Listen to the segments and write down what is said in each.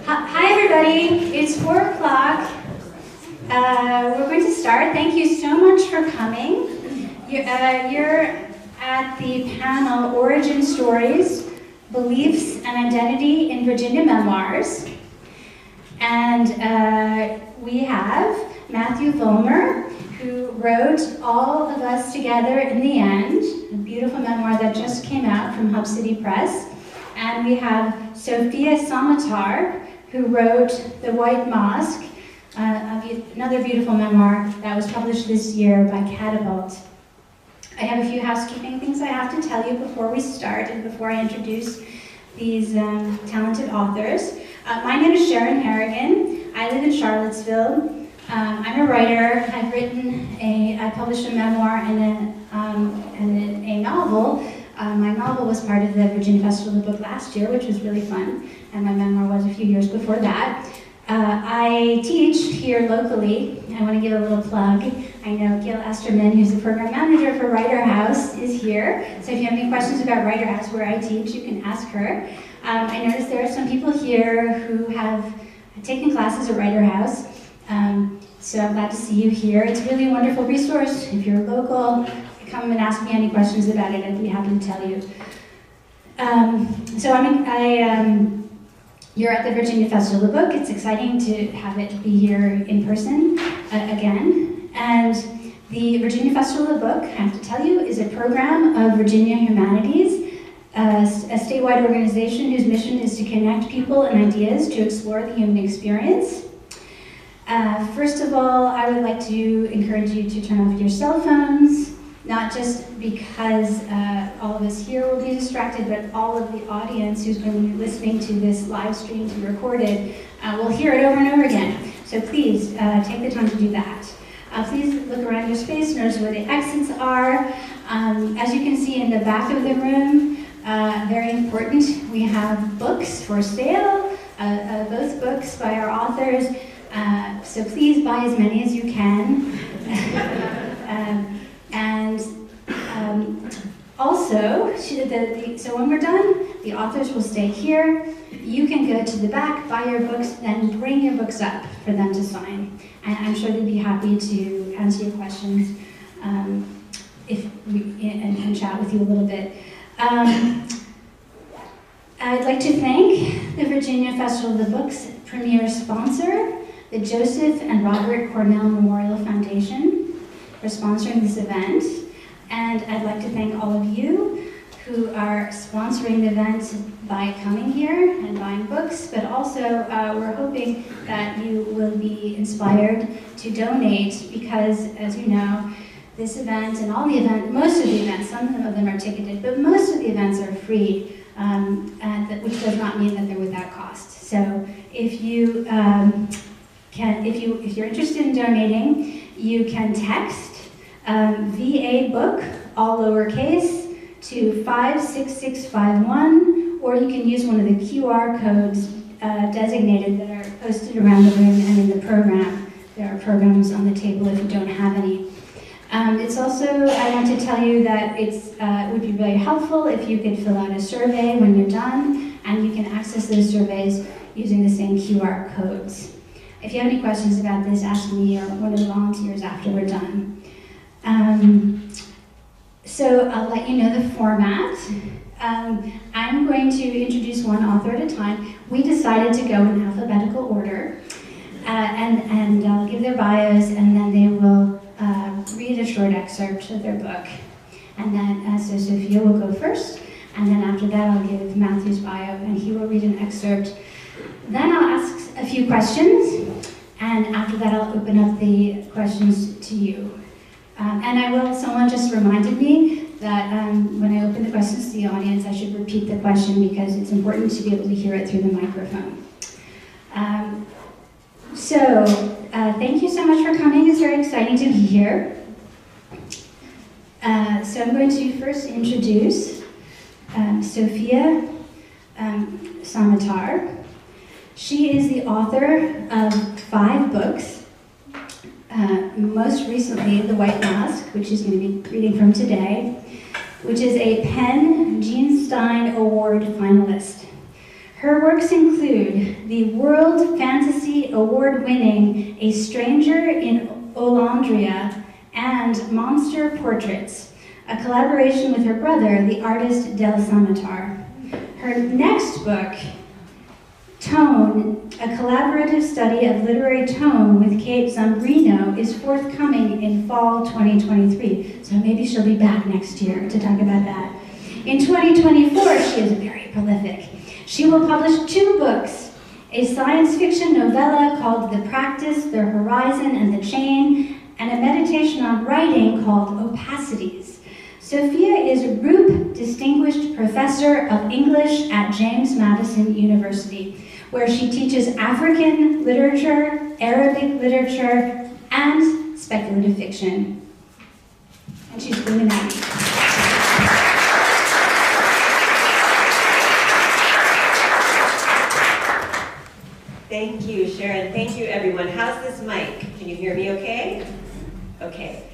Hi everybody, it's 4 o'clock. We're going to start. Thank you so much for coming. You're at the panel Origin Stories, Beliefs and Identity in Virginia Memoirs. And we have Matthew Vollmer, who wrote All of Us Together in the End, a beautiful memoir that just came out from Hub City Press. And we have Sofia Samatar, who wrote The White Mosque, another beautiful memoir that was published this year by Catapult. I have a few housekeeping things I have to tell you before we start and before I introduce these talented authors. My name is Sharon Harrigan. I live in Charlottesville. I'm a writer. I published a memoir and a novel. My novel was part of the Virginia Festival of the Book last year, which was really fun, and my memoir was a few years before that. I teach here locally. I want to give a little plug. I know Gail Esterman, who's the program manager for Writer House, is here. So if you have any questions about Writer House, where I teach, you can ask her. I noticed there are some people here who have taken classes at Writer House. So I'm glad to see you here. It's really a wonderful resource. If you're local, come and ask me any questions about it. I'd be happy to tell you. You're at the Virginia Festival of the Book. It's exciting to have it be here in person again. And the Virginia Festival of the Book, I have to tell you, is a program of Virginia Humanities, a statewide organization whose mission is to connect people and ideas to explore the human experience. First of all, I would like to encourage you to turn off your cell phones, not just because all of us here will be distracted, but all of the audience who's going to be listening to this live stream to be recorded will hear it over and over again. So please take the time to do that. Please look around your space, notice where the exits are. As you can see in the back of the room, very important, we have books for sale, both books by our authors. So please buy as many as you can. Also, so when we're done, the authors will stay here. You can go to the back, buy your books, then bring your books up for them to sign. And I'm sure they'd be happy to answer your questions and chat with you a little bit. I'd like to thank the Virginia Festival of the Book's premier sponsor, the Joseph and Robert Cornell Memorial Foundation, for sponsoring this event. And I'd like to thank all of you who are sponsoring the event by coming here and buying books, but also we're hoping that you will be inspired to donate because, as you know, this event and all the events, most of the events, some of them are ticketed, but most of the events are free, which does not mean that they're without cost. So if you if you're interested in donating, you can text VA book, all lowercase, to 56651, or you can use one of the QR codes designated that are posted around the room and in the program. There are programs on the table if you don't have any. It's also, I want to tell you that it would be very helpful if you could fill out a survey when you're done, and you can access those surveys using the same QR codes. If you have any questions about this, ask me or one of the volunteers after we're done. So I'll let you know the format. I'm going to introduce one author at a time. We decided to go in alphabetical order, and I'll give their bios, and then they will read a short excerpt of their book. And then, so Sofia will go first, and then after that I'll give Matthew's bio, and he will read an excerpt. Then I'll ask a few questions, and after that I'll open up the questions to you. Someone just reminded me that when I open the questions to the audience, I should repeat the question because it's important to be able to hear it through the microphone. Thank you so much for coming. It's very exciting to be here. So I'm going to first introduce Sofia Samatar. She is the author of 5 books. Most recently, The White Mask, which she's going to be reading from today, which is a PEN Jean Stein Award finalist. Her works include the World Fantasy Award-winning A Stranger in Olandria and Monster Portraits, a collaboration with her brother, the artist Del Samatar. Her next book, Tone, a collaborative study of literary tone with Kate Zambrino, is forthcoming in fall 2023. So maybe she'll be back next year to talk about that. In 2024, she is very prolific. She will publish 2 books, a science fiction novella called The Practice, The Horizon, and the Chain, and a meditation on writing called Opacities. Sophia is Roop Distinguished Professor of English at James Madison University, where she teaches African literature, Arabic literature, and speculative fiction. And she's bringing that. Thank you, Sharon. Thank you, everyone. How's this mic? Can you hear me okay? Okay.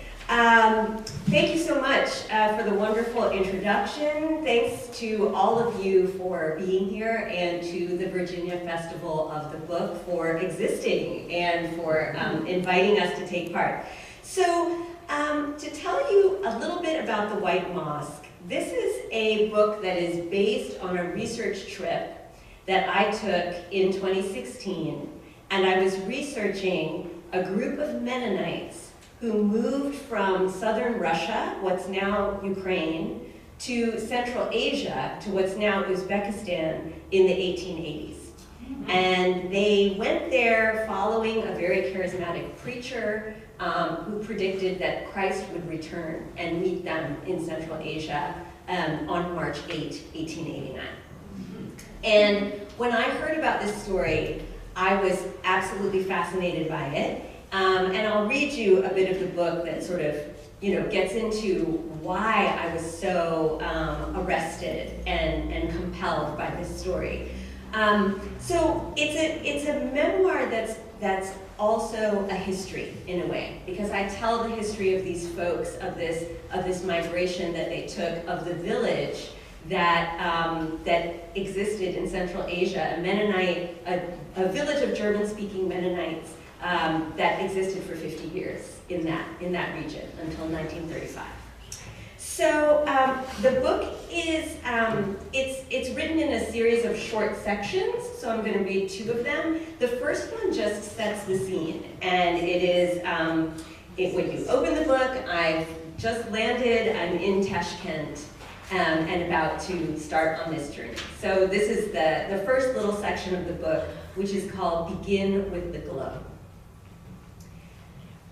Thank you so much for the wonderful introduction. Thanks to all of you for being here and to the Virginia Festival of the Book for existing and for inviting us to take part. So to tell you a little bit about The White Mosque, this is a book that is based on a research trip that I took in 2016, and I was researching a group of Mennonites who moved from southern Russia, what's now Ukraine, to Central Asia, to what's now Uzbekistan, in the 1880s. And they went there following a very charismatic preacher who predicted that Christ would return and meet them in Central Asia on March 8, 1889. And when I heard about this story, I was absolutely fascinated by it. And I'll read you a bit of the book that sort of, gets into why I was so arrested and compelled by this story. So it's a memoir that's that's also a history in a way, because I tell the history of these folks, of this migration that they took, of the village that existed in Central Asia, a village of German-speaking Mennonites that existed for 50 years in that region until 1935. So the book is, it's written in a series of short sections, so I'm going to read 2 of them. The first one just sets the scene, and it is, when you open the book, I've just landed, I'm in Tashkent, and about to start on this journey. So this is the first little section of the book, which is called Begin with the Globe.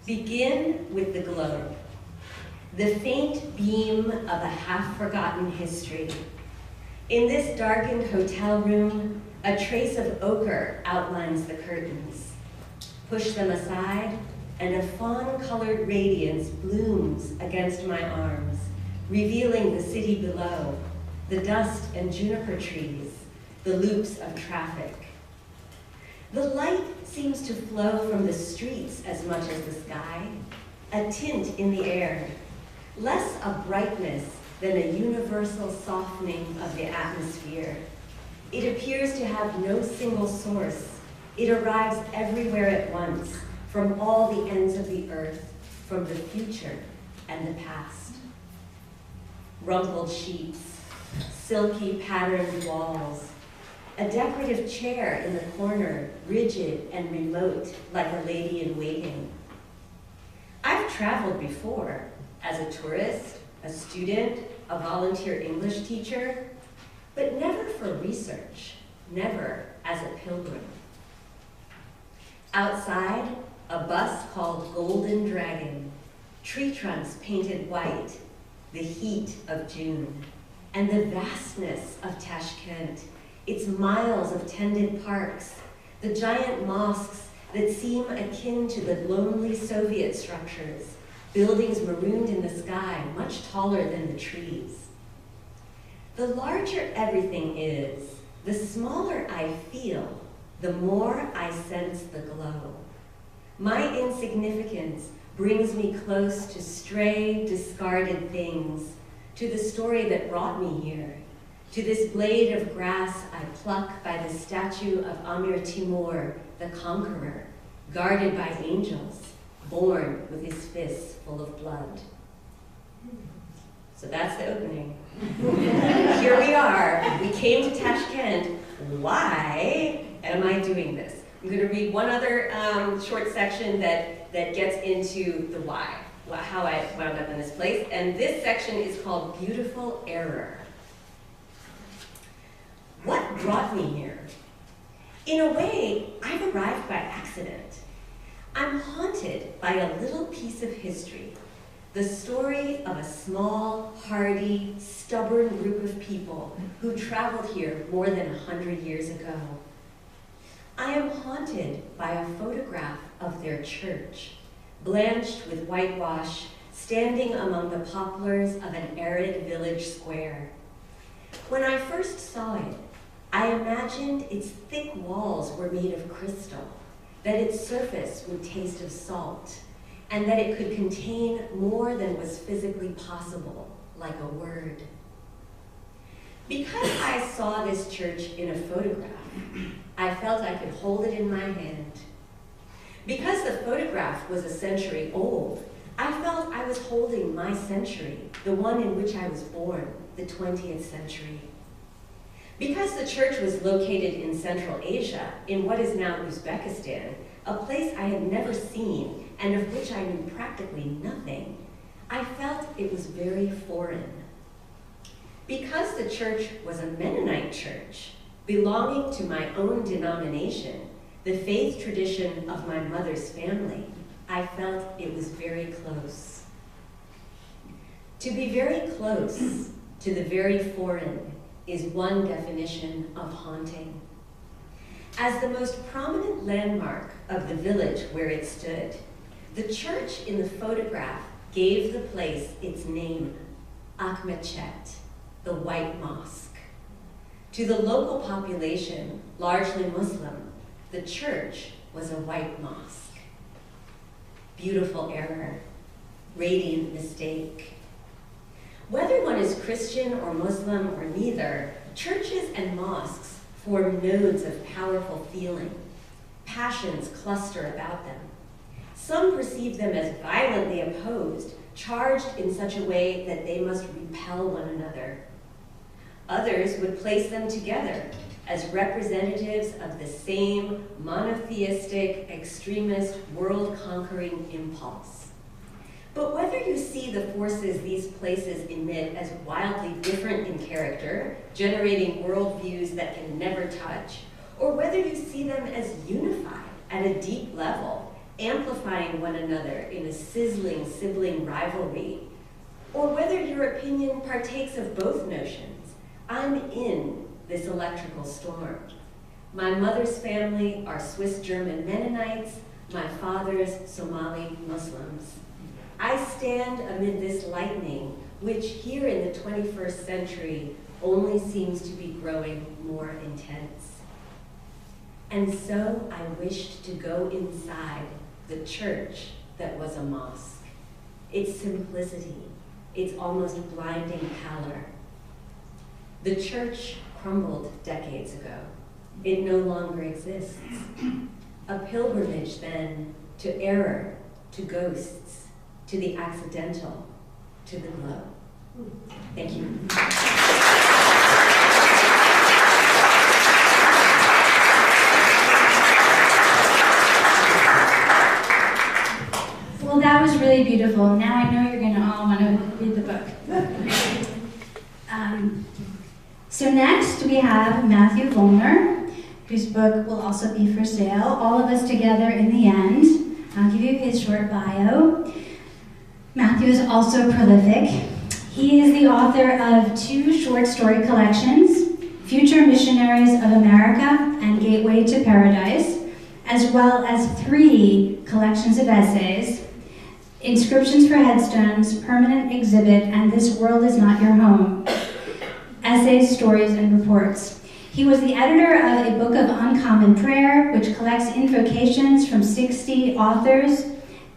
Begin with the globe. The faint beam of a half-forgotten history. In this darkened hotel room, a trace of ochre outlines the curtains. Push them aside, and a fawn-colored radiance blooms against my arms, revealing the city below, the dust and juniper trees, the loops of traffic. The light seems to flow from the streets as much as the sky, a tint in the air, less a brightness than a universal softening of the atmosphere. It appears to have no single source. It arrives everywhere at once, from all the ends of the earth, from the future and the past. Rumpled sheets, silky patterned walls, a decorative chair in the corner, rigid and remote like a lady in waiting. I've traveled before, as a tourist, a student, a volunteer English teacher, but never for research, never as a pilgrim. Outside, a bus called Golden Dragon, tree trunks painted white, the heat of June, and the vastness of Tashkent, its miles of tended parks, the giant mosques that seem akin to the lonely Soviet structures, buildings marooned in the sky, much taller than the trees. The larger everything is, the smaller I feel, the more I sense the glow. My insignificance brings me close to stray, discarded things, to the story that brought me here, to this blade of grass I pluck by the statue of Amir Timur, the conqueror, guarded by angels, born with his fists full of blood. So that's the opening. Here we are. We came to Tashkent. Why am I doing this? I'm going to read one other short section that gets into the why, how I wound up in this place. And this section is called Beautiful Error. What brought me here? In a way, I've arrived by accident. I'm haunted by a little piece of history, the story of a small, hardy, stubborn group of people who traveled here more than 100 years ago. I am haunted by a photograph of their church, blanched with whitewash, standing among the poplars of an arid village square. When I first saw it, I imagined its thick walls were made of crystal, that its surface would taste of salt, and that it could contain more than was physically possible, like a word. Because I saw this church in a photograph, I felt I could hold it in my hand. Because the photograph was a century old, I felt I was holding my century, the one in which I was born, the 20th century. Because the church was located in Central Asia, in what is now Uzbekistan, a place I had never seen and of which I knew practically nothing, I felt it was very foreign. Because the church was a Mennonite church, belonging to my own denomination, the faith tradition of my mother's family, I felt it was very close. To be very close to the very foreign is one definition of haunting. As the most prominent landmark of the village where it stood, the church in the photograph gave the place its name, Akhmechet, the White Mosque. To the local population, largely Muslim, the church was a white mosque. Beautiful error, radiant mistake. Whether one is Christian or Muslim or neither, churches and mosques form nodes of powerful feeling. Passions cluster about them. Some perceive them as violently opposed, charged in such a way that they must repel one another. Others would place them together as representatives of the same monotheistic, extremist, world-conquering impulse. But whether you see the forces these places emit as wildly different in character, generating worldviews that can never touch, or whether you see them as unified at a deep level, amplifying one another in a sizzling sibling rivalry, or whether your opinion partakes of both notions, I'm in this electrical storm. My mother's family are Swiss-German Mennonites, my father's Somali Muslims. I stand amid this lightning, which here in the 21st century only seems to be growing more intense. And so I wished to go inside the church that was a mosque. Its simplicity, its almost blinding pallor. The church crumbled decades ago. It no longer exists. A pilgrimage then to error, to ghosts, to the accidental, to the glow. Thank you. Well, that was really beautiful. Now I know you're going to all want to read the book. So next we have Matthew Vollmer, whose book will also be for sale, All of Us Together in the End. I'll give you his short bio. Matthew is also prolific. He is the author of 2 short story collections, Future Missionaries of America and Gateway to Paradise, as well as 3 collections of essays, Inscriptions for Headstones, Permanent Exhibit, and This World Is Not Your Home, essays, stories, and reports. He was the editor of a book of uncommon prayer, which collects invocations from 60 authors,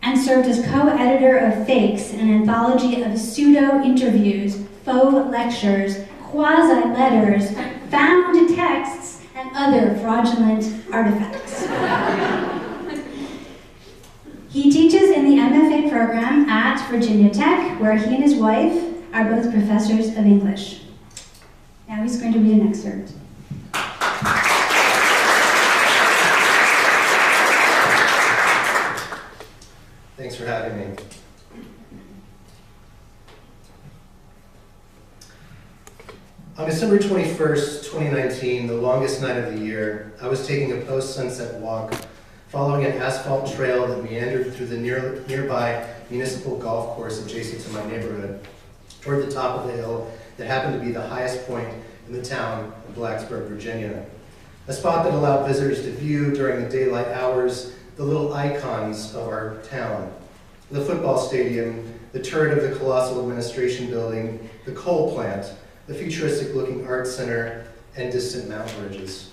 and served as co-editor of Fakes, an anthology of pseudo-interviews, faux lectures, quasi-letters, found texts, and other fraudulent artifacts. He teaches in the MFA program at Virginia Tech, where he and his wife are both professors of English. Now he's going to read an excerpt. Thanks for having me. On December 21st, 2019, the longest night of the year, I was taking a post-sunset walk, following an asphalt trail that meandered through the nearby municipal golf course adjacent to my neighborhood, toward the top of the hill that happened to be the highest point in the town of Blacksburg, Virginia. A spot that allowed visitors to view during the daylight hours the little icons of our town. The football stadium, the turret of the colossal administration building, the coal plant, the futuristic-looking art center, and distant mountain ridges.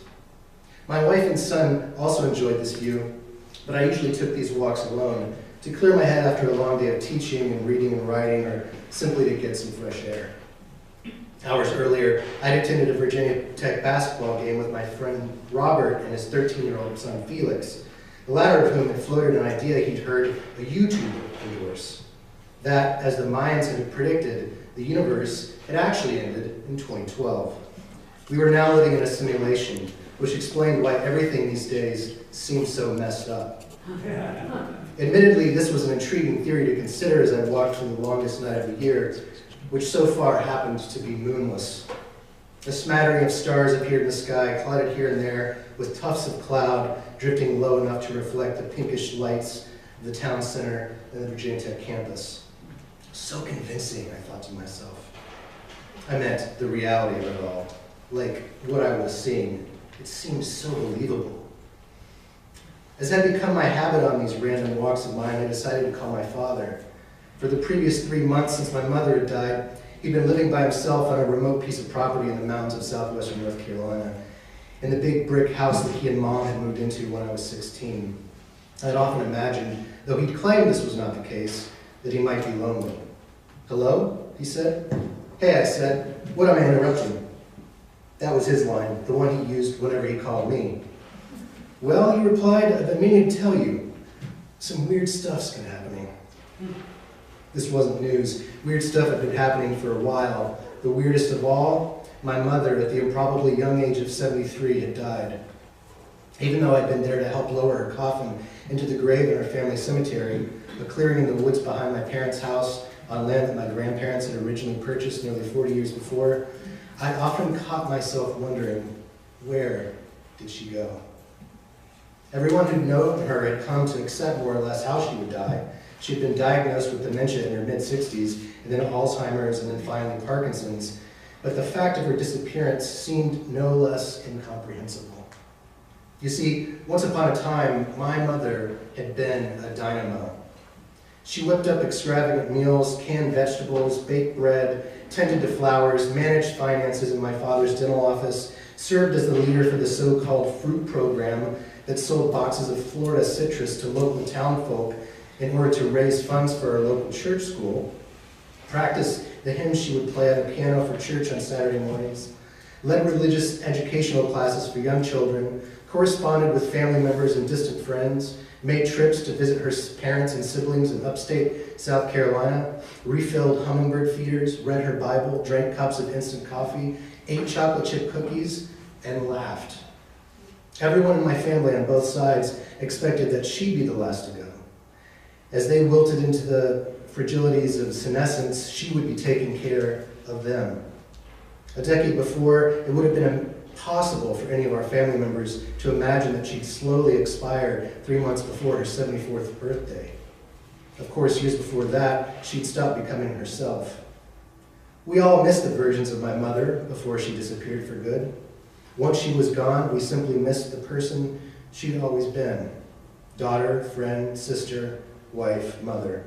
My wife and son also enjoyed this view, but I usually took these walks alone to clear my head after a long day of teaching and reading and writing, or simply to get some fresh air. Hours earlier, I'd attended a Virginia Tech basketball game with my friend Robert and his 13-year-old son Felix, the latter of whom had floated an idea he'd heard a YouTuber endorse. That, as the Mayans had predicted, the universe had actually ended in 2012. We were now living in a simulation, which explained why everything these days seemed so messed up. Admittedly, this was an intriguing theory to consider as I walked through the longest night of the year, which so far happened to be moonless. A smattering of stars appeared in the sky, clouded here and there with tufts of cloud drifting low enough to reflect the pinkish lights of the town center and the Virginia Tech campus. So convincing, I thought to myself. I meant the reality of it all, like what I was seeing. It seemed so believable. As had become my habit on these random walks of mine, I decided to call my father. For the previous 3 months since my mother had died, he'd been living by himself on a remote piece of property in the mountains of southwestern North Carolina. in the big brick house that he and Mom had moved into when I was 16. I had often imagined, though he'd claimed this was not the case, that he might be lonely. "Hello?" he said. "Hey," I said, "what am I interrupting?" That was his line, the one he used whenever he called me. "Well," he replied, "I've been meaning to tell you. Some weird stuff's been happening." This wasn't news. Weird stuff had been happening for a while. The weirdest of all, my mother, at the improbably young age of 73, had died. Even though I'd been there to help lower her coffin into the grave in our family cemetery, a clearing in the woods behind my parents' house on land that my grandparents had originally purchased nearly 40 years before, I often caught myself wondering, where did she go? Everyone who'd known her had come to accept more or less how she would die. She had been diagnosed with dementia in her mid-60s, and then Alzheimer's, and then finally Parkinson's. But the fact of her disappearance seemed no less incomprehensible. You see, once upon a time, my mother had been a dynamo. She whipped up extravagant meals, canned vegetables, baked bread, tended to flowers, managed finances in my father's dental office, served as the leader for the so-called fruit program that sold boxes of Florida citrus to local townfolk in order to raise funds for our local church school, practiced the hymns she would play on the piano for church on Saturday mornings, led religious educational classes for young children, corresponded with family members and distant friends, made trips to visit her parents and siblings in upstate South Carolina, refilled hummingbird feeders, read her Bible, drank cups of instant coffee, ate chocolate chip cookies, and laughed. Everyone in my family on both sides expected that she'd be the last to go. As they wilted into the fragilities of senescence, she would be taking care of them. A decade before, it would have been impossible for any of our family members to imagine that she'd slowly expire 3 months before her 74th birthday. Of course, years before that, she'd stopped becoming herself. We all missed the versions of my mother before she disappeared for good. Once she was gone, we simply missed the person she'd always been. Daughter, friend, sister, wife, mother.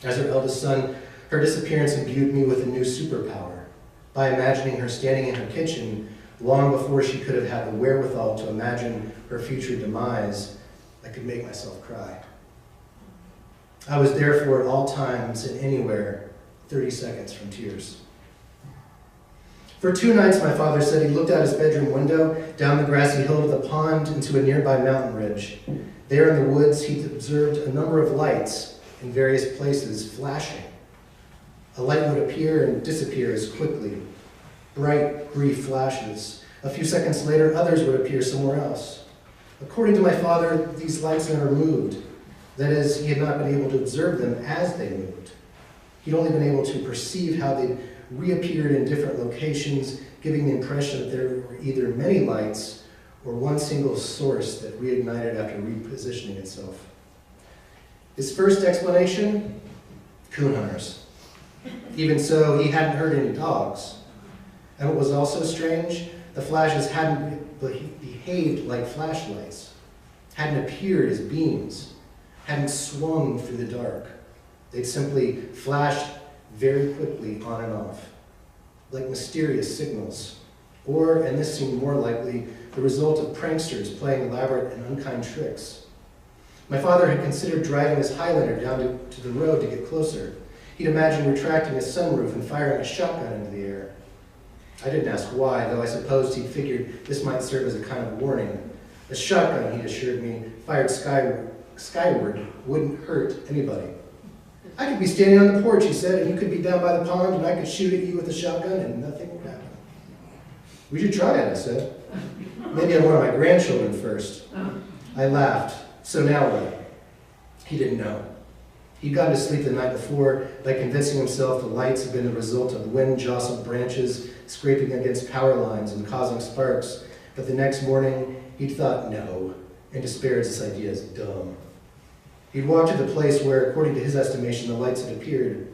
As her eldest son, her disappearance imbued me with a new superpower. By imagining her standing in her kitchen long before she could have had the wherewithal to imagine her future demise, I could make myself cry. I was therefore at all times and anywhere 30 seconds from tears. For 2 nights, my father said he looked out his bedroom window, down the grassy hill to the pond, into a nearby mountain ridge. There in the woods, he'd observed a number of lights in various places flashing. A light would appear and disappear as quickly. Bright, brief flashes. A few seconds later, others would appear somewhere else. According to my father, these lights never moved. That is, he had not been able to observe them as they moved. He'd only been able to perceive how they reappeared in different locations, giving the impression that there were either many lights or one single source that reignited after repositioning itself. His first explanation? Coon hunters. Even so, he hadn't heard any dogs. And what was also strange, the flashes hadn't behaved like flashlights, hadn't appeared as beams, hadn't swung through the dark. They'd simply flashed very quickly on and off, like mysterious signals, or, and this seemed more likely, the result of pranksters playing elaborate and unkind tricks. My father had considered driving his Highlander down to the road to get closer. He'd imagined retracting his sunroof and firing a shotgun into the air. I didn't ask why, though I supposed he'd figured this might serve as a kind of warning. A shotgun, he'd assured me, fired skyward wouldn't hurt anybody. I could be standing on the porch, he said, and you could be down by the pond, and I could shoot at you with a shotgun, and nothing would happen. We should try it, I said. Maybe on one of my grandchildren first. I laughed. So now what? He didn't know. He'd gone to sleep the night before by convincing himself the lights had been the result of wind-jostled branches scraping against power lines and causing sparks. But the next morning, he'd thought no, and despaired this idea as dumb. He'd walked to the place where, according to his estimation, the lights had appeared.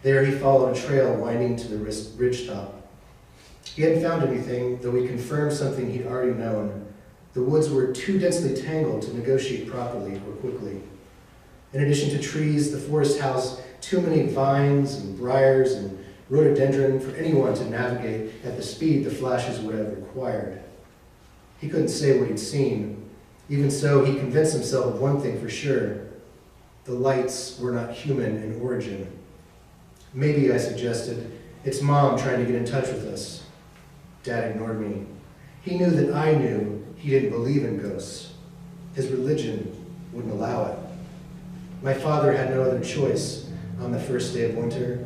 There he followed a trail winding to the ridgetop. He hadn't found anything, though he confirmed something he'd already known. The woods were too densely tangled to negotiate properly or quickly. In addition to trees, the forest housed too many vines and briars and rhododendron for anyone to navigate at the speed the flashes would have required. He couldn't say what he'd seen. Even so, he convinced himself of one thing for sure. The lights were not human in origin. Maybe, I suggested, it's Mom trying to get in touch with us. Dad ignored me. He knew that I knew he didn't believe in ghosts. His religion wouldn't allow it. My father had no other choice on the first day of winter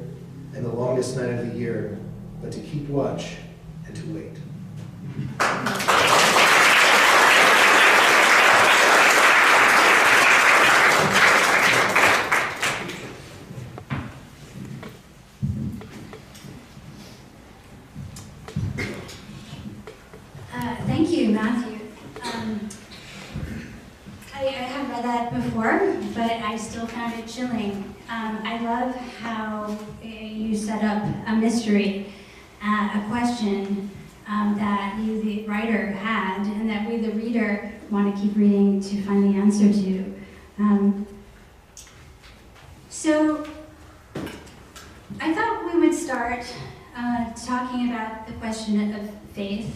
and the longest night of the year but to keep watch and to wait. Thank you, Matthew. I have read that before, but I still found it chilling. I love how you set up a mystery, a question that you, the writer, had, and that we, the reader, want to keep reading to find the answer to. So, I thought we would start talking about the question of faith.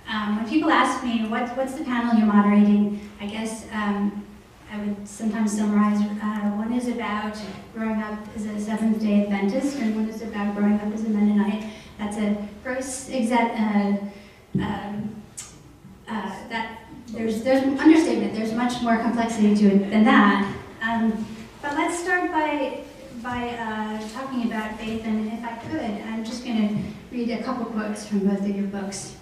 When people ask me, what's the panel you're moderating, I guess I would sometimes summarize, one is about growing up as a Seventh-day Adventist, and one is about growing up as a Mennonite. That's a gross there's understatement. There's much more complexity to it than that. But let's start by talking about faith, and if I could, I'm just going to read a couple quotes from both of your books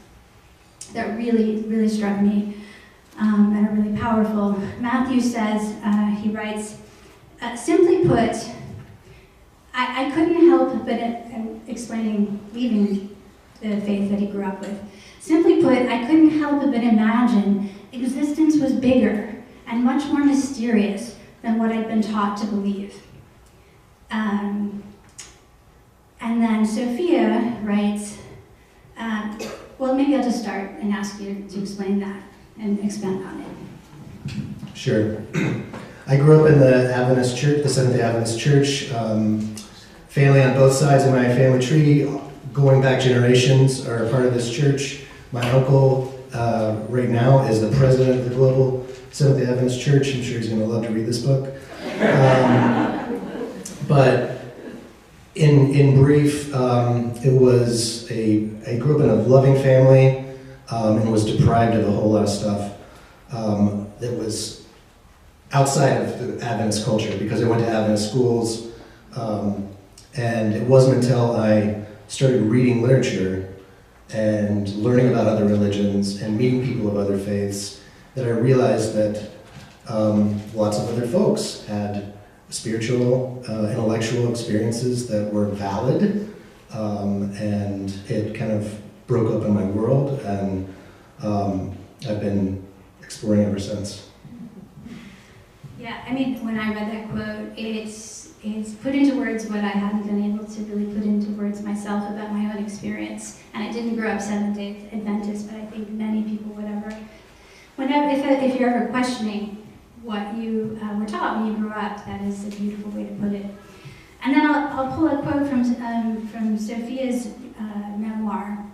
that really, really struck me and are really powerful. Matthew says, he writes, simply put, I couldn't help but, explaining leaving the faith that he grew up with, simply put, I couldn't help but imagine existence was bigger and much more mysterious than what I'd been taught to believe. And then Sofia writes, well, maybe I'll just start and ask you to explain that and expand on it. Sure. I grew up in the Adventist church, the Seventh-day Adventist church. Family on both sides of my family tree, going back generations, are a part of this church. My uncle, right now, is the president of the Global Seventh-day Adventist Church. I'm sure he's going to love to read this book. But in brief, it was I grew up in a loving family and was deprived of a whole lot of stuff that was outside of the Adventist culture because I went to Adventist schools. And it wasn't until I started reading literature and learning about other religions and meeting people of other faiths that I realized that lots of other folks had spiritual, intellectual experiences that were valid, and it kind of broke open my world, and I've been exploring ever since. Yeah, I mean, when I read that quote, it's put into words what I hadn't been able to really put into words myself about my own experience. And I didn't grow up Seventh-day Adventist, but I think many people would ever, if you're ever questioning what you were taught when you grew up, that is a beautiful way to put it. And then I'll pull a quote from Sofia's memoir.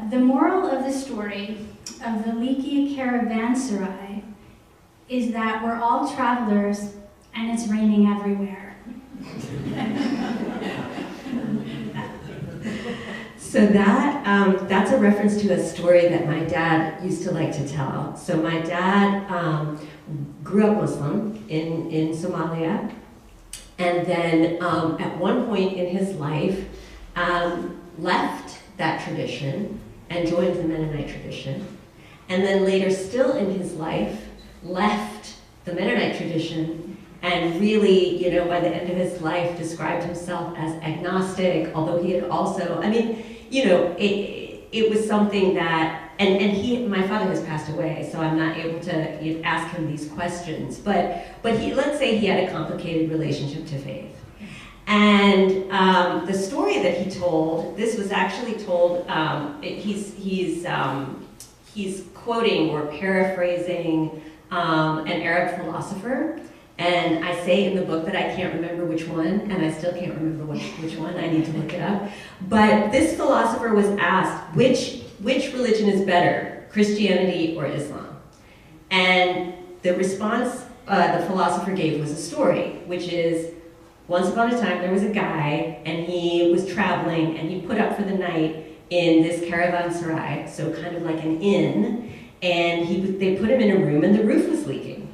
The moral of the story of the leaky caravanserai is that we're all travelers and it's raining everywhere. So that's a reference to a story that my dad used to like to tell. So my dad grew up Muslim in Somalia, and then at one point in his life left that tradition and joined the Mennonite tradition, and then later still in his life left the Mennonite tradition and really, by the end of his life described himself as agnostic, although he had also, it was something that, and my father has passed away, so I'm not able to ask him these questions, but let's say he had a complicated relationship to faith. And the story that he told, this was actually told, he's quoting or paraphrasing an Arab philosopher, and I say in the book that I can't remember which one, and I still can't remember which one, I need to look it up. But this philosopher was asked, which religion is better, Christianity or Islam? And the response the philosopher gave was a story, which is, once upon a time there was a guy and he was traveling and he put up for the night in this caravanserai, so kind of like an inn, and they put him in a room and the roof was leaking.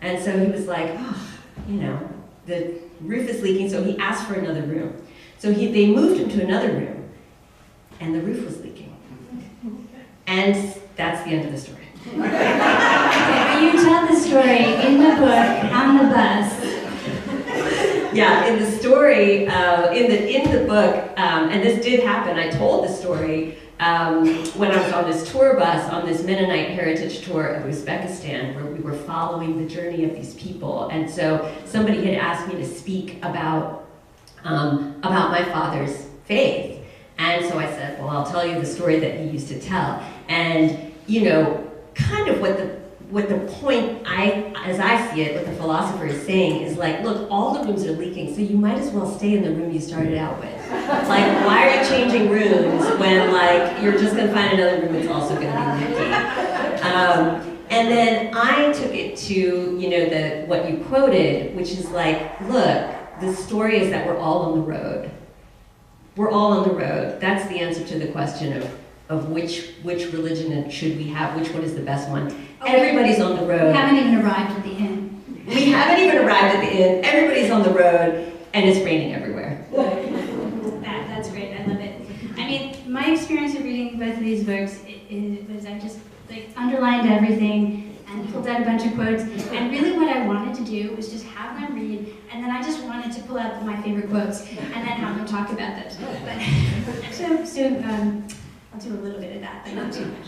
And so he was like, oh, you know, the roof is leaking, so he asked for another room. So they moved him to another room and the roof was leaking. And that's the end of the story. You tell the story in the book on the bus. Yeah, in the story, in the book, and this did happen. I told the story when I was on this tour bus on this Mennonite heritage tour of Uzbekistan, where we were following the journey of these people. And so somebody had asked me to speak about my father's faith, and so I said, well, I'll tell you the story that he used to tell. And you know, kind of what the point, as I see it, what the philosopher is saying is like, look, all the rooms are leaking, so you might as well stay in the room you started out with. Like, why are you changing rooms when, like, you're just going to find another room that's also going to be leaking? And then I took it to, you know, what you quoted, which is like, look, the story is that we're all on the road. We're all on the road. That's the answer to the question of which religion should we have, which one is the best one. Okay. Everybody's on the road. We haven't even arrived at the inn. We haven't even arrived at the inn. Everybody's on the road, and it's raining everywhere. That's great. I love it. I mean, my experience of reading both of these books was I just like underlined everything and pulled out a bunch of quotes. And really, what I wanted to do was just have them read, and then I just wanted to pull out my favorite quotes and then have them talk about those. But I'll do a little bit of that, but not too much.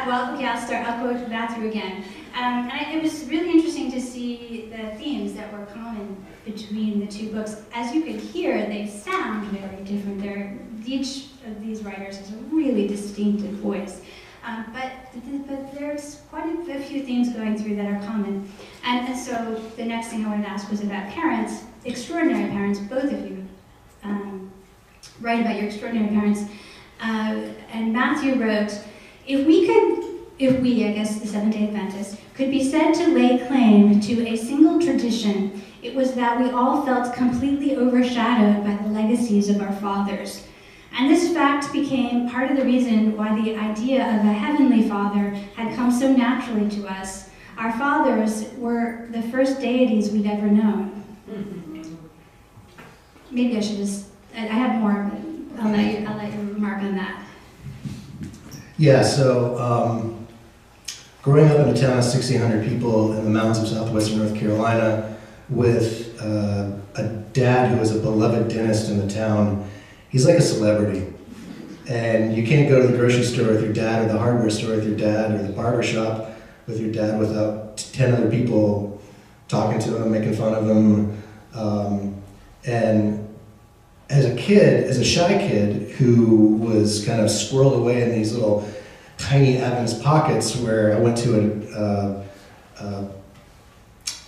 Well, okay, I'll quote Matthew again. It was really interesting to see the themes that were common between the two books. As you could hear, they sound very different. Each of these writers has a really distinctive voice. But there's quite a few themes going through that are common. And so the next thing I wanted to ask was about parents, extraordinary parents. Both of you write about your extraordinary parents. And Matthew wrote, if we, I guess the Seventh-day Adventists, could be said to lay claim to a single tradition, it was that we all felt completely overshadowed by the legacies of our fathers. And this fact became part of the reason why the idea of a heavenly Father had come so naturally to us. Our fathers were the first deities we'd ever known. Maybe I should just, I have more, but I'll let you remark on that. Yeah, so growing up in a town of 1,600 people in the mountains of southwestern North Carolina with a dad who was a beloved dentist in the town, he's like a celebrity. And you can't go to the grocery store with your dad or the hardware store with your dad or the barber shop with your dad without 10 other people talking to him, making fun of him. And as a kid, as a shy kid who was kind of squirreled away in these little tiny Adventist pockets, where I went to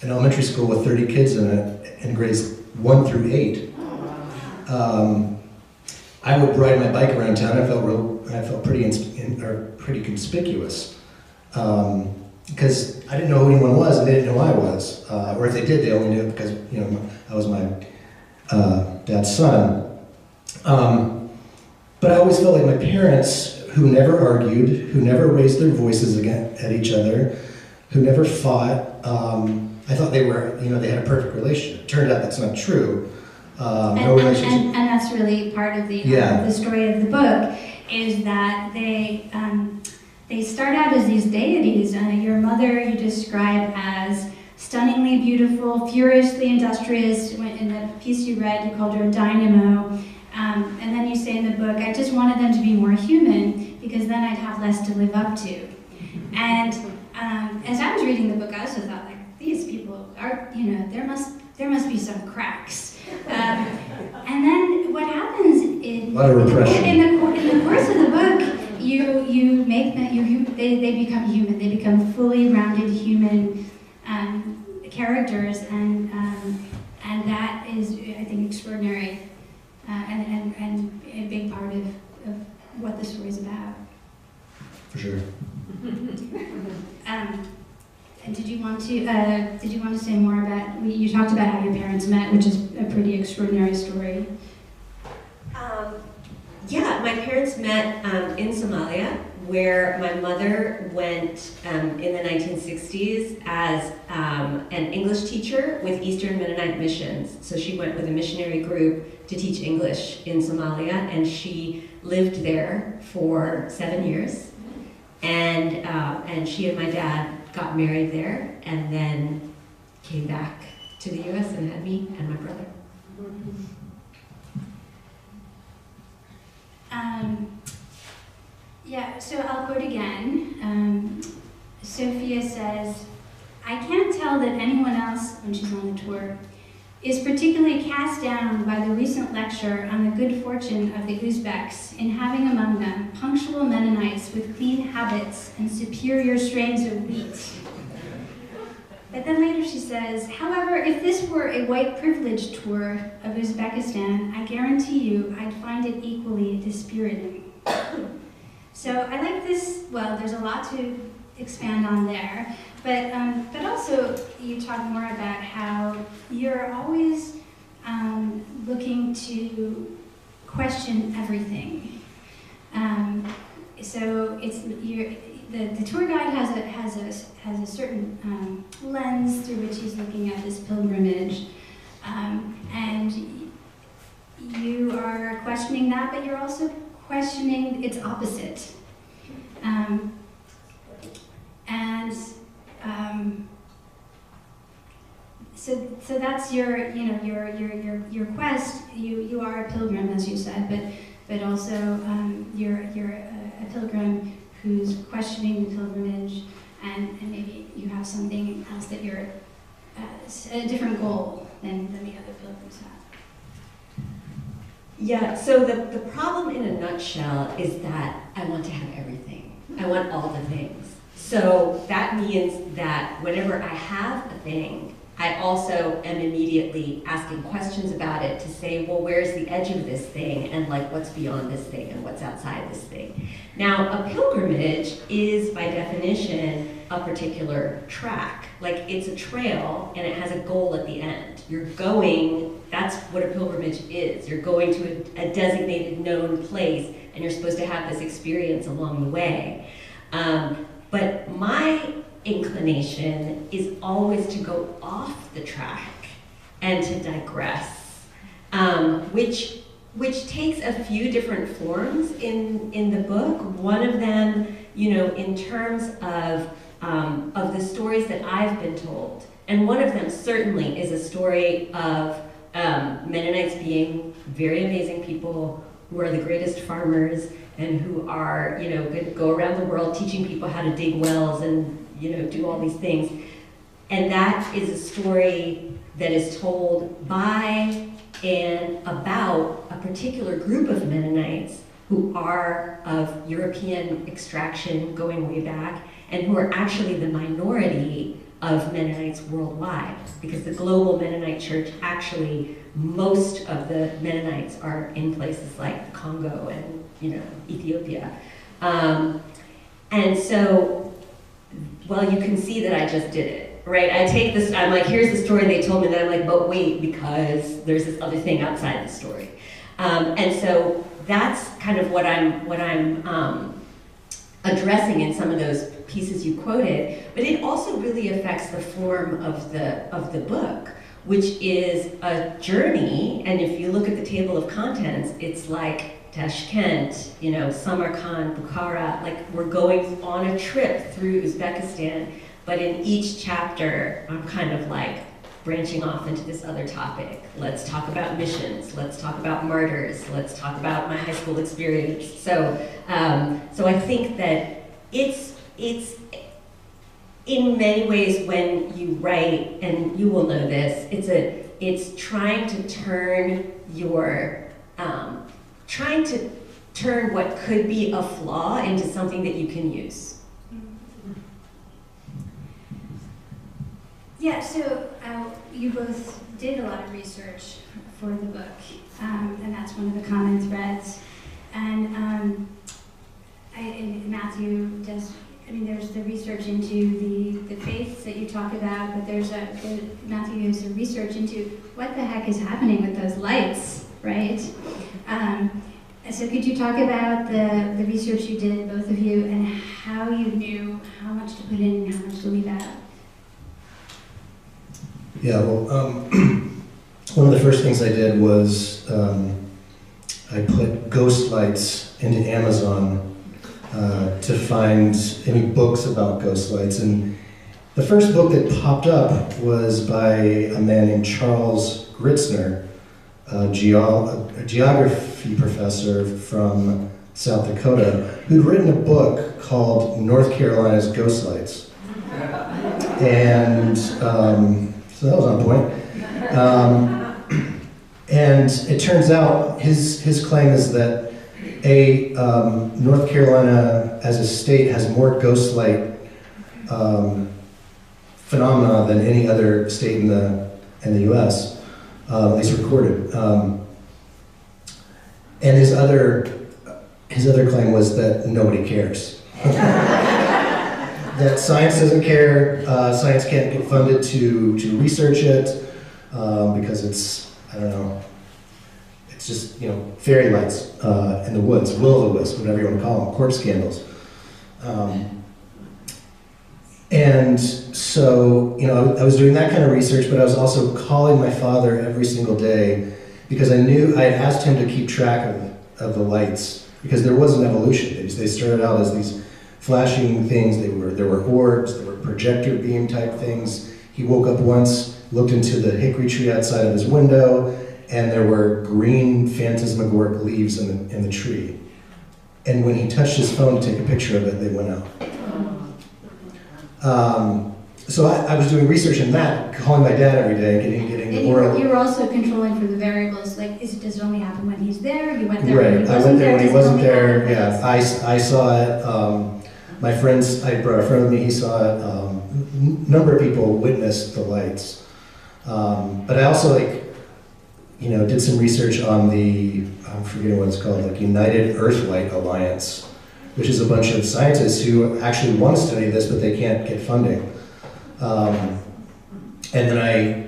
an elementary school with 30 kids in it in grades 1 through 8. I would ride my bike around town. I felt pretty conspicuous because I didn't know who anyone was, and they didn't know who I was. Or if they did, they only knew it because I was my dad's son. But I always felt like my parents, who never argued, who never raised their voices at each other, who never fought, I thought they had a perfect relationship. It turned out that's not true. No relationship. And that's really part of the story of the book, is that they start out as these deities. Your mother you describe as stunningly beautiful, furiously industrious. In the piece you read, you called her a dynamo. And then you say in the book, I just wanted them to be more human because then I'd have less to live up to. And as I was reading the book, I also thought, like, these people are, there must be some cracks. And then what happens in the course of the book, you make them, they become human. They become fully rounded human characters, and that is, I think, extraordinary, and a big part of what the story's about. For sure. And did you want to say more about? You talked about how your parents met, which is a pretty extraordinary story. Yeah, my parents met in Somalia, where my mother went in the 1960s as an English teacher with Eastern Mennonite Missions. So she went with a missionary group to teach English in Somalia, and she lived there for 7 years. And she and my dad got married there, and then came back to the U.S. and had me and my brother. Yeah, so I'll quote again. Sofia says, "I can't tell that anyone else," when she's on the tour, "is particularly cast down by the recent lecture on the good fortune of the Uzbeks in having among them punctual Mennonites with clean habits and superior strains of wheat." But then later she says, "However, if this were a white privilege tour of Uzbekistan, I guarantee you I'd find it equally dispiriting." So I like this. Well, there's a lot to expand on there, but also you talk more about how you're always looking to question everything. So it's the tour guide has a certain lens through which he's looking at this pilgrimage, and you are questioning that, but you're also questioning its opposite. So that's your quest. You are a pilgrim, as you said, but also you're a pilgrim who's questioning the pilgrimage, and maybe you have something else that you're a different goal than the other pilgrims have. Yeah, so the problem in a nutshell is that I want to have everything. I want all the things. So that means that whenever I have a thing, I also am immediately asking questions about it to say, well, where's the edge of this thing, and like what's beyond this thing and what's outside this thing. Now, a pilgrimage is by definition a particular track. Like it's a trail and it has a goal at the end. You're going, that's what a pilgrimage is. You're going to a designated known place and you're supposed to have this experience along the way. But my inclination is always to go off the track and to digress, which takes a few different forms in the book. One of them, in terms of the stories that I've been told, and one of them certainly is a story of Mennonites being very amazing people who are the greatest farmers and who are, going to go around the world teaching people how to dig wells and do all these things. And that is a story that is told by and about a particular group of Mennonites who are of European extraction going way back, and who are actually the minority of Mennonites worldwide, because the global Mennonite church, actually, most of the Mennonites are in places like Congo and Ethiopia. And so, well, you can see that I just did it, right? I take this, I'm like, here's the story they told me, then I'm like, but wait, because there's this other thing outside the story. And so that's kind of what I'm addressing in some of those pieces you quoted, but it also really affects the form of the book, which is a journey. And if you look at the table of contents, it's like Tashkent, Samarkand, Bukhara, like we're going on a trip through Uzbekistan, but in each chapter, I'm kind of like branching off into this other topic. Let's talk about missions, let's talk about martyrs, let's talk about my high school experience. So I think that it's in many ways when you write, and you will know this, it's trying to turn what could be a flaw into something that you can use. Yeah, so you both did a lot of research for the book, and that's one of the common threads. And and Matthew does, I mean, there's the research into the faiths that you talk about, but Matthew does the research into what the heck is happening with those lights, right? So could you talk about the research you did, both of you, and how you knew how much to put in and how much to leave out? Yeah, well, one of the first things I did was I put ghost lights into Amazon to find any books about ghost lights. And the first book that popped up was by a man named Charles Gritzner, a geography professor from South Dakota, who'd written a book called North Carolina's Ghost Lights. And so that was on point. And it turns out his claim is that North Carolina as a state has more ghost light phenomena than any other state in the U.S., at least recorded. And his other claim was that nobody cares. That science doesn't care, science can't get funded to research it, because it's, I don't know, it's just, fairy lights in the woods, will-o'-the-wisp, whatever you want to call them, corpse candles. And so, I was doing that kind of research, but I was also calling my father every single day because I knew I had asked him to keep track of the lights, because there was an evolution. They started out as these flashing things. There were orbs, there were projector beam type things. He woke up once, looked into the hickory tree outside of his window, and there were green phantasmagoric leaves in the tree. And when he touched his phone to take a picture of it, they went out. So I was doing research in that, calling my dad every day, getting the world. You were also controlling for the variables, like, does it only happen when he's there? You went there right. when he wasn't there? I went there when he wasn't there, yeah. I saw it. My friends, I brought a friend with me, he saw it. A number of people witnessed the lights. But I also, did some research on I'm forgetting what it's called, United Earthlight Alliance, which is a bunch of scientists who actually want to study this, but they can't get funding. And then I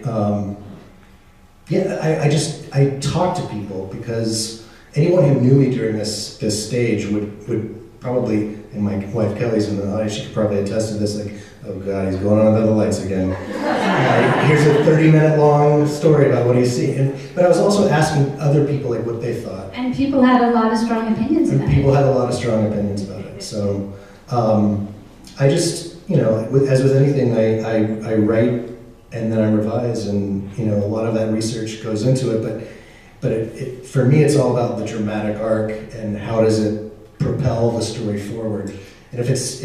talked to people, because anyone who knew me during this stage would probably, and my wife Kelly's in the audience, she could probably attest to this, oh God, he's going on about the lights again. Here's a 30-minute long story about what he's seen. But I was also asking other people what they thought. And people had a lot of strong opinions about it. People had a lot of strong opinions about it. So I just, as with anything, I write and then I revise, and a lot of that research goes into it. But for me, it's all about the dramatic arc and how does it propel the story forward. And if it's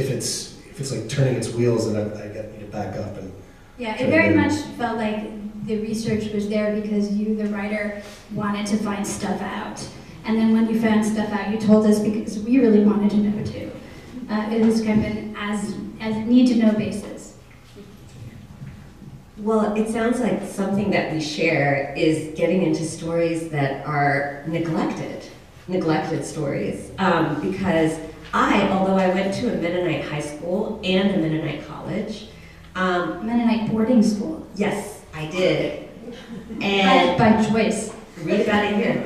like turning its wheels, then I need to back up and. Yeah, it very much felt like the research was there because you, the writer, wanted to find stuff out. And then when you found stuff out, you told us because we really wanted to know too. It was kind of an as need-to-know basis. Well, it sounds like something that we share is getting into stories that are neglected stories. Because although I went to a Mennonite high school and a Mennonite college. Mennonite boarding school. Yes, I did. And by choice. Read about it here.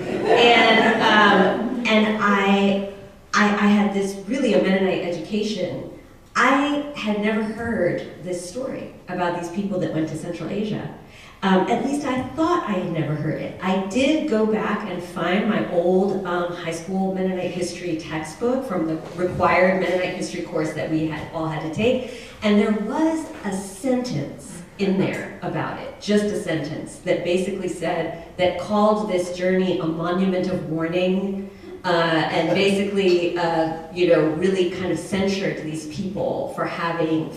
And I had this really a Mennonite education. I had never heard this story about these people that went to Central Asia. At least I thought I had never heard it. I did go back and find my old high school Mennonite history textbook from the required Mennonite history course that we all had to take, and there was a sentence in there about it, just a sentence that basically that called this journey a monument of warning, and basically, really kind of censured these people for having,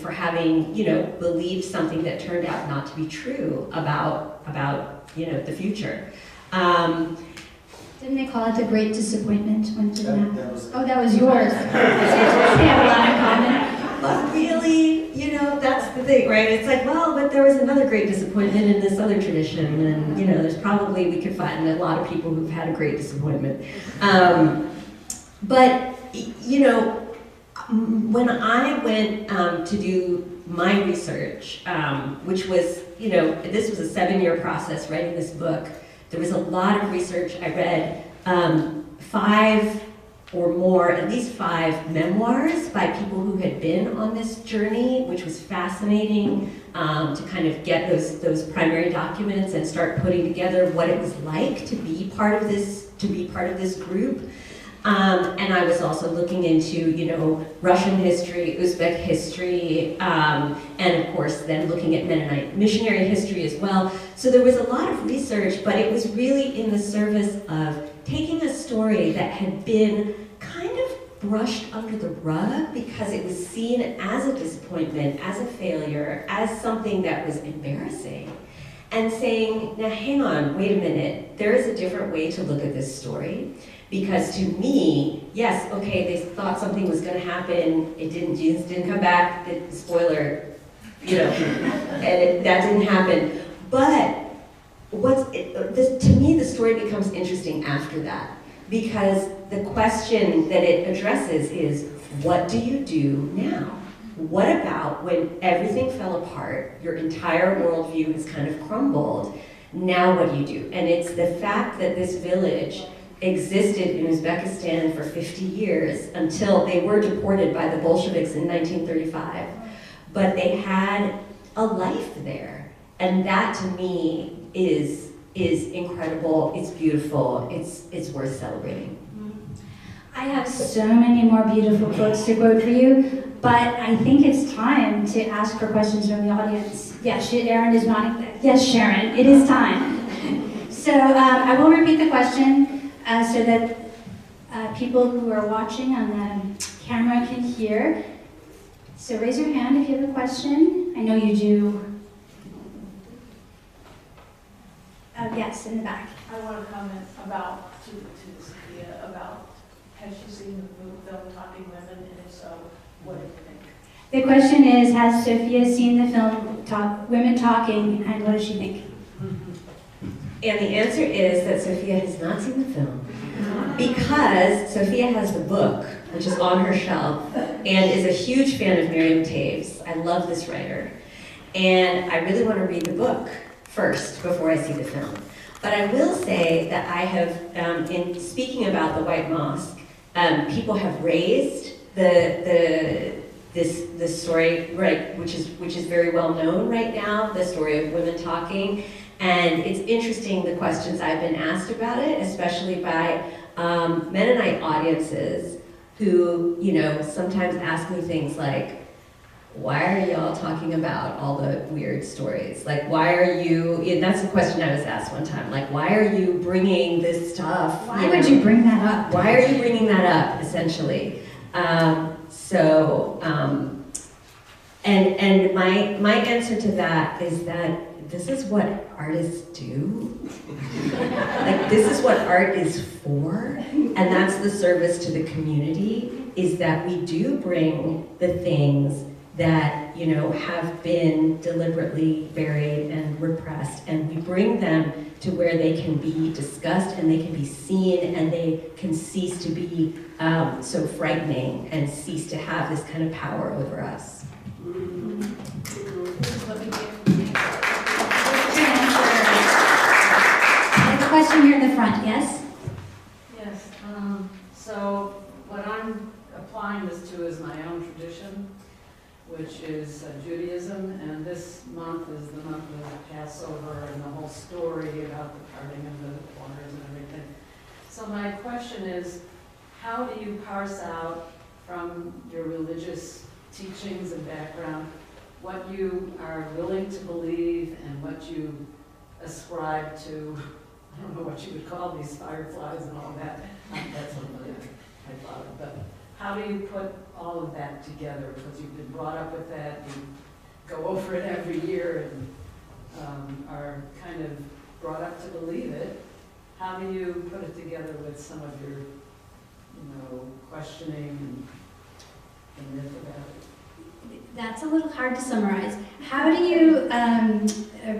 believed something that turned out not to be true about the future. Didn't they call it the Great Disappointment when it didn't happen? That was yours. They have a lot in common. But really, that's the thing, right? It's like, well, but there was another great disappointment in this other tradition, and there's probably, we could find a lot of people who've had a great disappointment. But When I went to do my research, which was, this was a 7-year process writing this book, there was a lot of research. I read 5 or more, at least 5 memoirs by people who had been on this journey, which was fascinating to kind of get those primary documents and start putting together what it was like to be part of this group. And I was also looking into, Russian history, Uzbek history, and of course then looking at Mennonite missionary history as well. So there was a lot of research, but it was really in the service of taking a story that had been kind of brushed under the rug because it was seen as a disappointment, as a failure, as something that was embarrassing, and saying, now hang on, wait a minute, there is a different way to look at this story. Because to me, yes, okay, they thought something was going to happen, it didn't, Jesus didn't come back, spoiler, and that didn't happen. But to me, the story becomes interesting after that. Because the question that it addresses is, what do you do now? What about when everything fell apart, your entire worldview has kind of crumbled, now what do you do? And it's the fact that this village existed in Uzbekistan for 50 years until they were deported by the Bolsheviks in 1935. But they had a life there. And that to me is incredible, it's beautiful, it's worth celebrating. I have so many more beautiful quotes to quote for you, but I think it's time to ask for questions from the audience. Yes, Erin is nodding. Yes, Sharon, it is time. So I will repeat the question so that people who are watching on the camera can hear. So raise your hand if you have a question. I know you do. Yes, in the back. I want to comment about, to Sofia, about, has she seen the film Talking Women, and if so, what do you think? The question is, has Sofia seen the film Women Talking, and what does she think? And the answer is that Sofia has not seen the film because Sofia has the book, which is on her shelf, and is a huge fan of Miriam Toews. I love this writer. And I really want to read the book first before I see the film. But I will say that I have, in speaking about the White Mosque, people have raised this story, right, which is very well known right now, the story of women talking. And it's interesting the questions I've been asked about it, especially by Mennonite audiences who, sometimes ask me things like, why are y'all talking about all the weird stories? Like, why are you, and that's the question I was asked one time, like, why are you bringing this stuff? Why would you bring that up? Why are you bringing that up, essentially? And my answer to that is that this is what artists do. Like, this is what art is for, and that's the service to the community, is that we do bring the things that, have been deliberately buried and repressed, and we bring them to where they can be discussed and they can be seen and they can cease to be so frightening and cease to have this kind of power over us. Question here in the front, yes? Yes, so what I'm applying this to is my own tradition, which is Judaism, and this month is the month of Passover and the whole story about the parting of the waters and everything. So my question is, how do you parse out from your religious teachings and background what you are willing to believe and what you ascribe to? I don't know what you would call these fireflies and all that. That's something I thought of. But how do you put all of that together? Because you've been brought up with that, you go over it every year and are kind of brought up to believe it. How do you put it together with some of your, questioning and myth about it? That's a little hard to summarize. How do you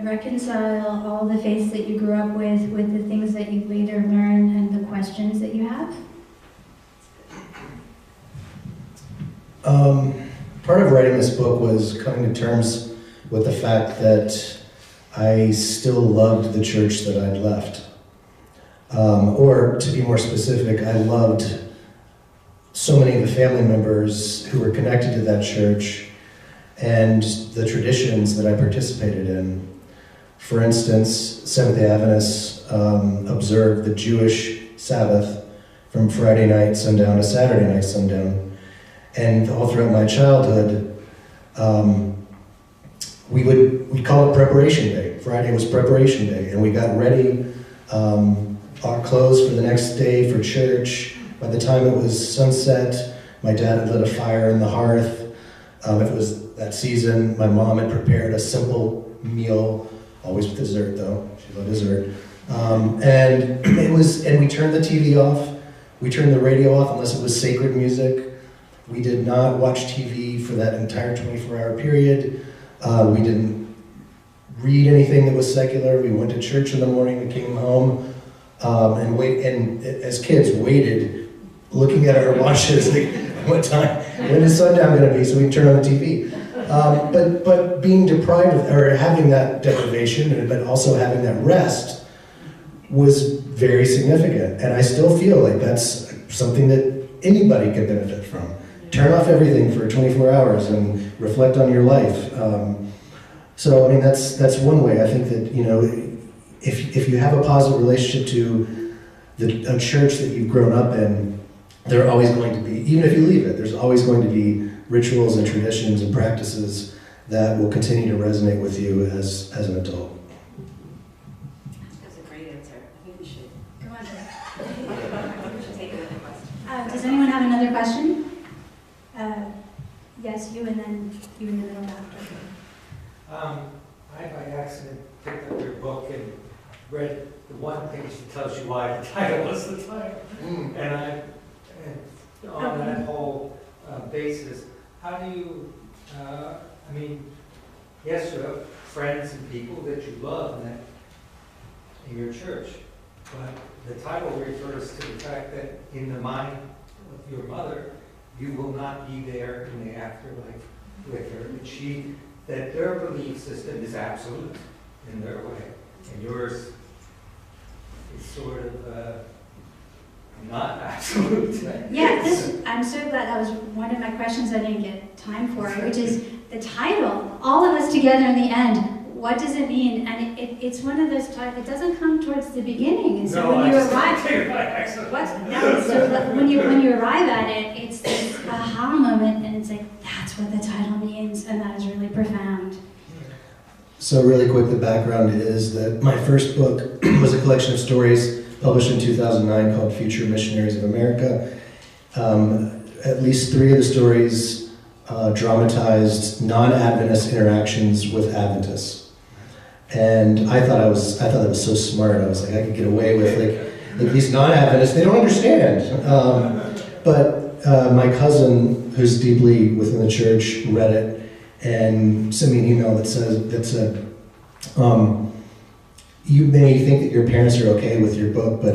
reconcile all the faiths that you grew up with the things that you later learn and the questions that you have? Part of writing this book was coming to terms with the fact that I still loved the church that I'd left. Or to be more specific, I loved so many of the family members who were connected to that church and the traditions that I participated in. For instance, Seventh-day Adventists observed the Jewish Sabbath from Friday night sundown to Saturday night sundown. And all throughout my childhood, we'd call it preparation day. Friday was preparation day, and we got ready our clothes for the next day for church. By the time it was sunset, my dad had lit a fire in the hearth. If it was that season, my mom had prepared a simple meal, always with dessert though, she loved dessert. And we turned the TV off, we turned the radio off unless it was sacred music. We did not watch TV for that entire 24-hour period. We didn't read anything that was secular. We went to church in the morning and came home and as kids waited, looking at our watches, like, what time, when is sundown going to be, so we can turn on the TV. But being deprived of, or having that deprivation, but also having that rest, was very significant. And I still feel like that's something that anybody can benefit from. Turn off everything for 24 hours and reflect on your life. So I mean, that's one way. I think that, you know, if you have a positive relationship to a church that you've grown up in, there are always going to be, even if you leave it, there's always going to be rituals and traditions and practices that will continue to resonate with you as an adult. That's a great answer. I think we should. Go on. We should take another question. Does anyone have another question? Yes, you, and then you in the middle after. I by accident picked up your book and read the one page that tells you why the title was the title. And on that whole basis, how do you, I mean, yes, you have friends and people that you love in your church, but the title refers to the fact that in the mind of your mother, you will not be there in the afterlife with her. That their belief system is absolute in their way, and yours is sort of not absolute. Yeah, I'm so glad that was one of my questions I didn't get time for, which is the title, All of Us Together in the End. What does it mean? And it's one of those titles, it doesn't come towards the beginning. And so when you arrive at it, it's this aha moment, and it's like, that's what the title means, and that is really profound. So really quick, the background is that my first book was a collection of stories published in 2009 called Future Missionaries of America. At least 3 of the stories dramatized non-Adventist interactions with Adventists. And I thought that was so smart. I was like, I could get away with like these non-Adventists, they don't understand. But my cousin, who's deeply within the church, read it and sent me an email that said, you may think that your parents are okay with your book, but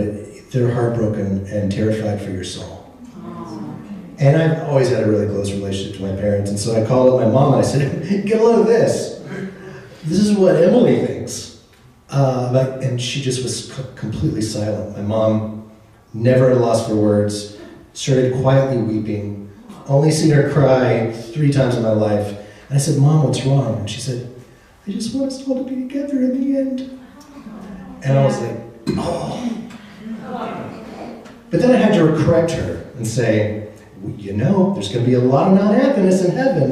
they're heartbroken and terrified for your soul. And I've always had a really close relationship to my parents, and so I called up my mom and I said, get a load of this. This is what Emily thinks. And she just was completely silent. My mom, never at a loss for words, started quietly weeping. Only seen her cry 3 times in my life. And I said, Mom, what's wrong? And she said, I just want us all to be together in the end. And I was like, oh. But then I had to correct her and say, you know, there's going to be a lot of non-Adventists in heaven.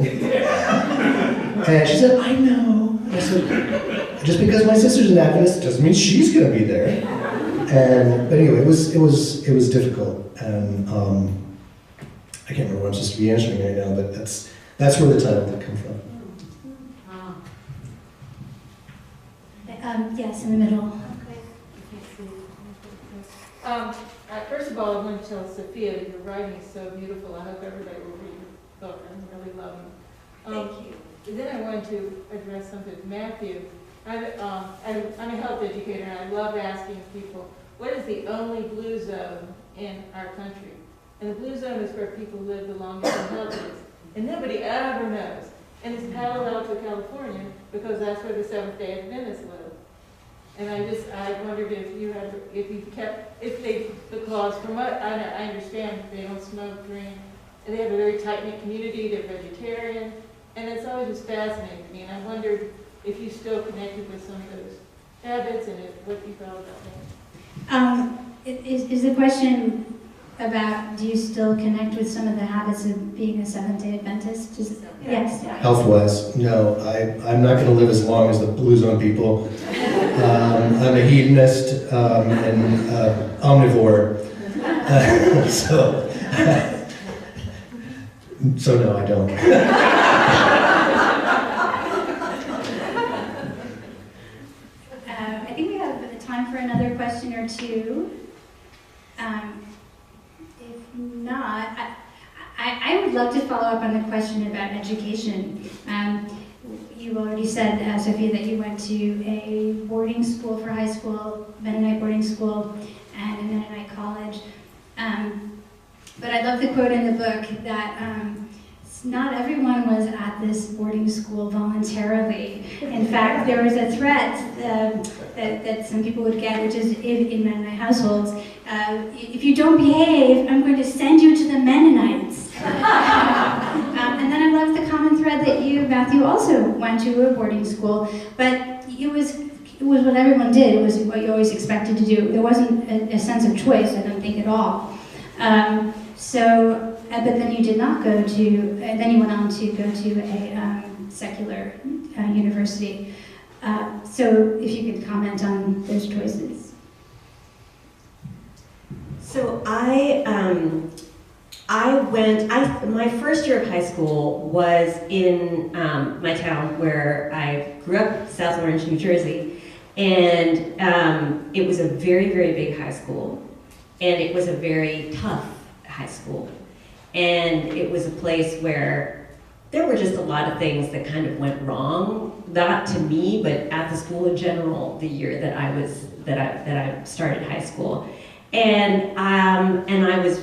And she said, I know. I said, just because my sister's an Adventist doesn't mean she's going to be there. But anyway, it was difficult, and I can't remember what I'm supposed to be answering right now. But that's where the title did come from. Yes, in the middle. First of all, I want to tell Sofia, your writing is so beautiful. I hope everybody will read your book. I'm really loving it. Thank you. Then I wanted to address something to Matthew. I'm a health educator, and I love asking people, what is the only blue zone in our country? And the blue zone is where people live the longest and healthiest. and nobody ever knows. And it's parallel to California because that's where the Seventh-day Adventists live. And I wondered if you kept, because from what I understand, they don't smoke, drink, and they have a very tight-knit community, they're vegetarian, and it's always just fascinating to me. And I wondered if you still connected with some of those habits and what you felt about that. Is the question about, do you still connect with some of the habits of being a Seventh-day Adventist? Yes. Health-wise, no. I'm not going to live as long as the Blue Zone people. I'm a hedonist and omnivore. So no, I don't. I think we have time for another question or two. If not, I would love to follow up on the question about education. You already said, Sofia, that you went to a boarding school for high school, Mennonite boarding school, and a Mennonite college. But I love the quote in the book that not everyone was at this boarding school voluntarily. In fact, there was a threat that some people would get, which is in Mennonite households, if you don't behave, I'm going to send you to the Mennonites. And then I love the common thread that you, Matthew, also went to a boarding school, but it was what everyone did. It was what you always expected to do. There wasn't a sense of choice, I don't think, at all. But then you did not go to, then you went on to go to a secular university. So if you could comment on those choices. So my first year of high school was in my town where I grew up, South Orange, New Jersey, and it was a very, very big high school, and it was a very tough high school, and it was a place where there were just a lot of things that kind of went wrong, not to me, but at the school in general, the year that I started high school. And I was,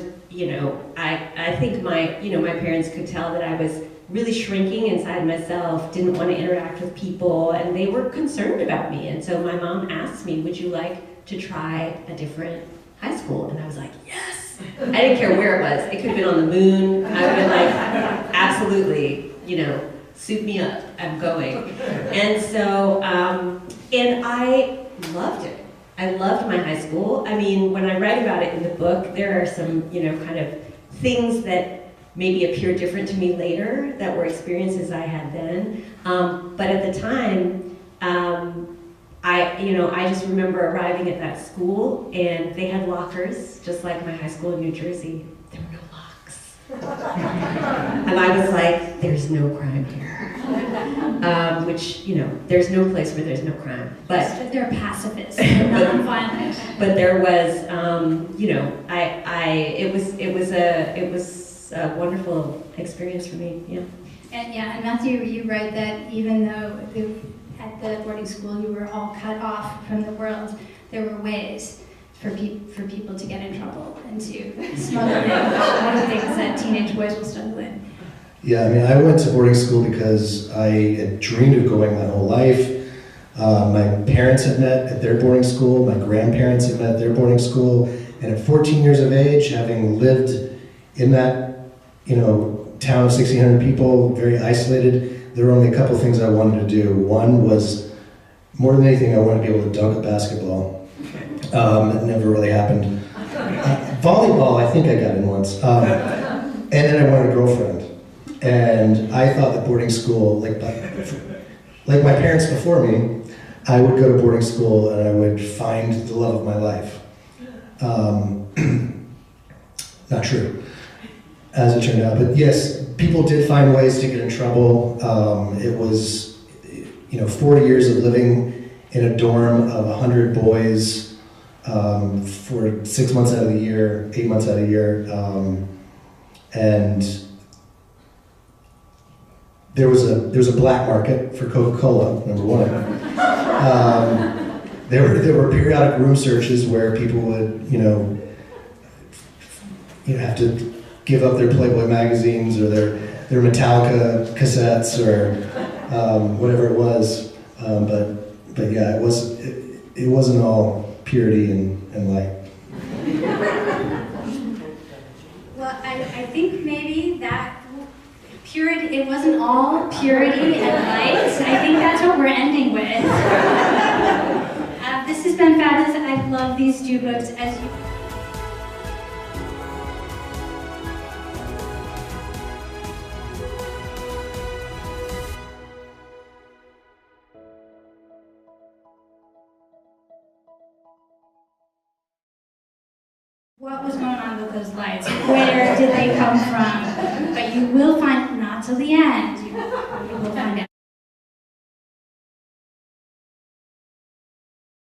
I think my parents could tell that I was really shrinking inside myself, didn't want to interact with people, and they were concerned about me. And so my mom asked me, would you like to try a different high school? And I was like, yes. I didn't care where it was. It could have been on the moon. I would have been like, absolutely, soup me up, I'm going. And so, and I loved it. I loved my high school. I mean, when I write about it in the book, there are some, kind of things that maybe appear different to me later that were experiences I had then. But at the time, I just remember arriving at that school and they had lockers, just like my high school in New Jersey. There were no locks. And I was like, there's no crime here. Which, there's no place where there's no crime. But they're pacifists, they're non-violent. But there was, it was a wonderful experience for me, yeah. And Matthew, you write that even though at the boarding school you were all cut off from the world, there were ways for people to get in trouble and to smuggle in all the things that teenage boys will struggle in. Yeah, I mean, I went to boarding school because I had dreamed of going my whole life. My parents had met at their boarding school, my grandparents had met at their boarding school, and at 14 years of age, having lived in that, town of 1,600 people, very isolated, there were only a couple things I wanted to do. One was, more than anything, I wanted to be able to dunk a basketball. It never really happened. Volleyball, I think I got in once. And then I wanted a girlfriend. And I thought that boarding school, like my parents before me, I would go to boarding school and I would find the love of my life. Not true, as it turned out. But yes, people did find ways to get in trouble. It was, 40 years of living in a dorm of 100 boys for 6 months out of the year, 8 months out of the year. And there was a black market for Coca-Cola, number one. There were periodic room searches where people would, have to give up their Playboy magazines or their their Metallica cassettes or whatever it was. But yeah, it wasn't all purity and light. Well, I think maybe that purity, it wasn't all purity and light. I think that's what we're ending with. This has been fabulous. I love these two books. As you what was going on with those lights? Where did they come from? But you will find, not till the end.